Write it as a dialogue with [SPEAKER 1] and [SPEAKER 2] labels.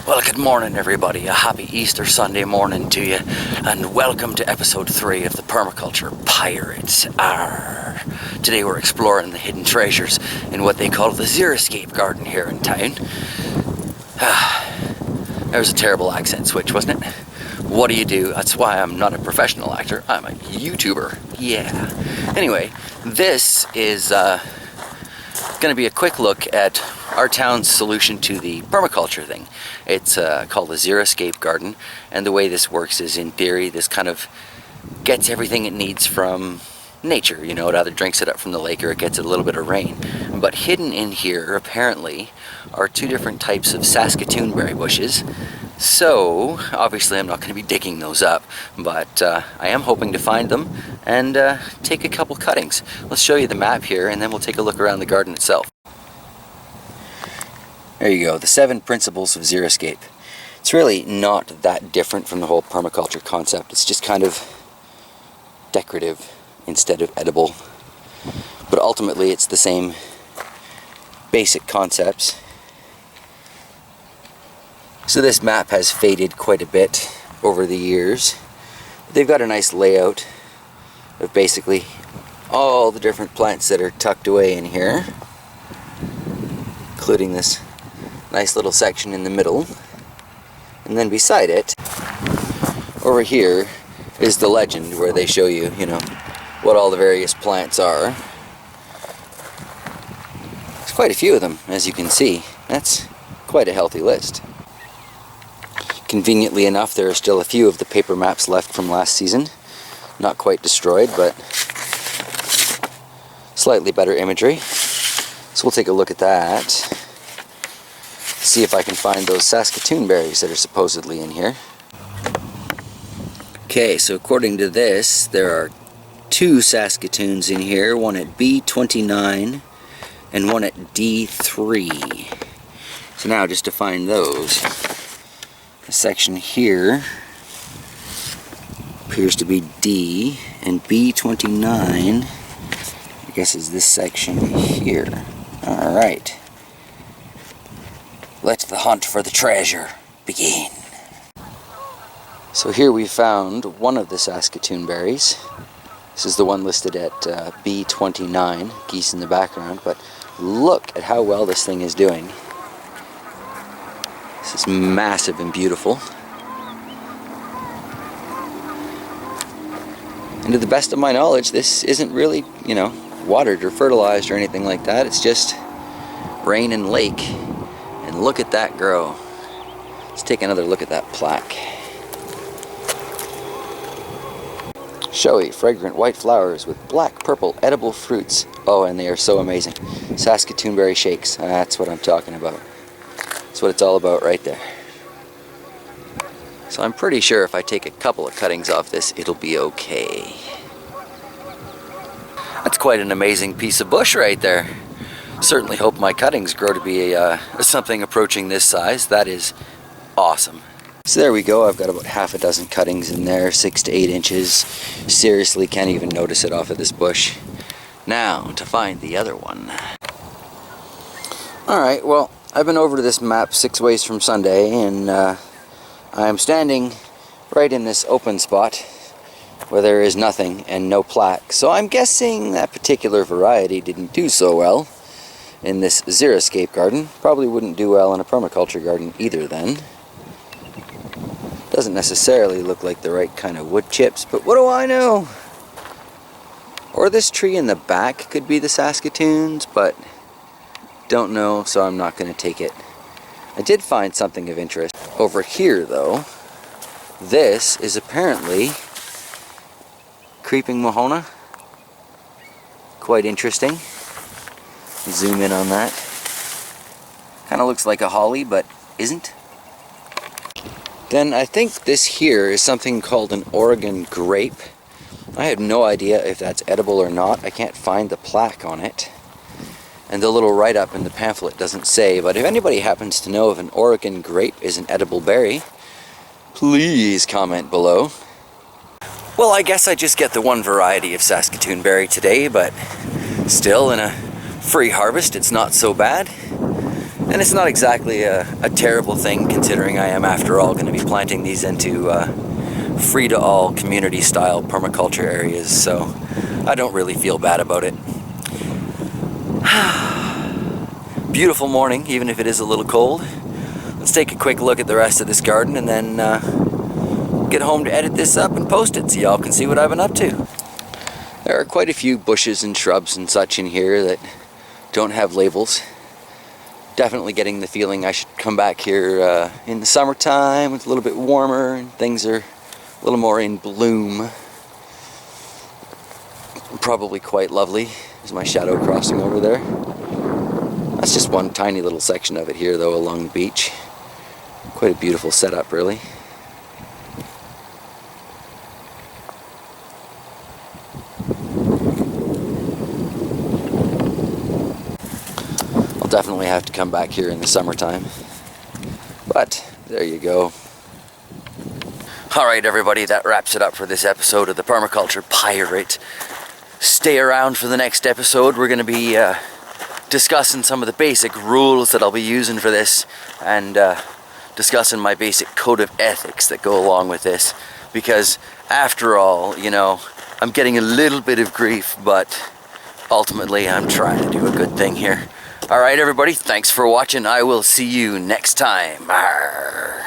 [SPEAKER 1] Well, good morning everybody, a happy Easter Sunday morning to you, and welcome to episode 3 of the Permaculture Pirates. Arr. Today we're exploring the hidden treasures in what they call the Xeriscape Garden here in town. There's a terrible accent switch, wasn't it? What do you do? That's why I'm not a professional actor, I'm a YouTuber. Yeah. Anyway, this is going to be a quick look at our town's solution to the permaculture thing. It's called the Xeriscape Garden, and the way this works is, in theory, this kind of gets everything it needs from nature. You know, it either drinks it up from the lake or it gets a little bit of rain. But hidden in here, apparently, are 2 different types of Saskatoon berry bushes. So, obviously I'm not going to be digging those up, but I am hoping to find them and take a couple cuttings. Let's show you the map here, and then we'll take a look around the garden itself. There you go, the 7 principles of Xeriscape. It's really not that different from the whole permaculture concept. It's just kind of decorative instead of edible. But ultimately it's the same basic concepts. So this map has faded quite a bit over the years. They've got a nice layout of basically all the different plants that are tucked away in here, including this nice little section in the middle. And then beside it, over here, is the legend where they show you, what all the various plants are. There's quite a few of them, as you can see. That's quite a healthy list. Conveniently enough, there are still a few of the paper maps left from last season. Not quite destroyed, but slightly better imagery. So we'll take a look at that. See if I can find those Saskatoon berries that are supposedly in here. Okay, so according to this, there are 2 Saskatoons in here, one at B29 and one at D3. So now just to find those, the section here appears to be D, and B29, I guess, is this section here. Alright. Let the hunt for the treasure begin. So here we found one of the Saskatoon berries. This is the one listed at B29, geese in the background, but look at how well this thing is doing. This is massive and beautiful. And to the best of my knowledge, this isn't really, watered or fertilized or anything like that. It's just rain and lake. And look at that grow. Let's take another look at that plaque. Showy, fragrant white flowers with black, purple, edible fruits. Oh, and they are so amazing. Saskatoon berry shakes. That's what I'm talking about. That's what it's all about right there. So I'm pretty sure if I take a couple of cuttings off this, it'll be okay. That's quite an amazing piece of bush right there. Certainly hope my cuttings grow to be something approaching this size. That is awesome. So there we go. I've got about half a dozen cuttings in there, 6 to 8 inches. Seriously can't even notice it off of this bush. Now to find the other one. Alright, well, I've been over to this map 6 ways from Sunday, and I'm standing right in this open spot where there is nothing and no plaque. So I'm guessing that particular variety didn't do so well in this Xeriscape garden. Probably wouldn't do well in a permaculture garden either then. Doesn't necessarily look like the right kind of wood chips, but what do I know? Or this tree in the back could be the Saskatoons, but don't know, so I'm not going to take it. I did find something of interest over here though. This is apparently creeping Mahona. Quite interesting. Zoom in on that. Kind of looks like a holly, but isn't. Then I think this here is something called an Oregon grape. I have no idea if that's edible or not. I can't find the plaque on it. And the little write-up in the pamphlet doesn't say, but if anybody happens to know if an Oregon grape is an edible berry, please comment below. Well, I guess I just get the one variety of Saskatoon berry today, but still, in a free harvest, it's not so bad. And it's not exactly a terrible thing, considering I am, after all, going to be planting these into free-to-all community-style permaculture areas, so I don't really feel bad about it. Beautiful morning, even if it is a little cold. Let's take a quick look at the rest of this garden and then get home to edit this up and post it so y'all can see what I've been up to. There are quite a few bushes and shrubs and such in here that don't have labels. Definitely getting the feeling I should come back here in the summertime when it's a little bit warmer and things are a little more in bloom. Probably quite lovely. There's my shadow crossing over there. That's just one tiny little section of it here though, along the beach. Quite a beautiful setup, really. I'll definitely have to come back here in the summertime. But there you go. Alright everybody, that wraps it up for this episode of the Permaculture Pirate. Stay around for the next episode. We're going to be discussing some of the basic rules that I'll be using for this, and discussing my basic code of ethics that go along with this, because after all, you know, I'm getting a little bit of grief, but ultimately I'm trying to do a good thing here. Alright everybody, thanks for watching. I will see you next time. Arr.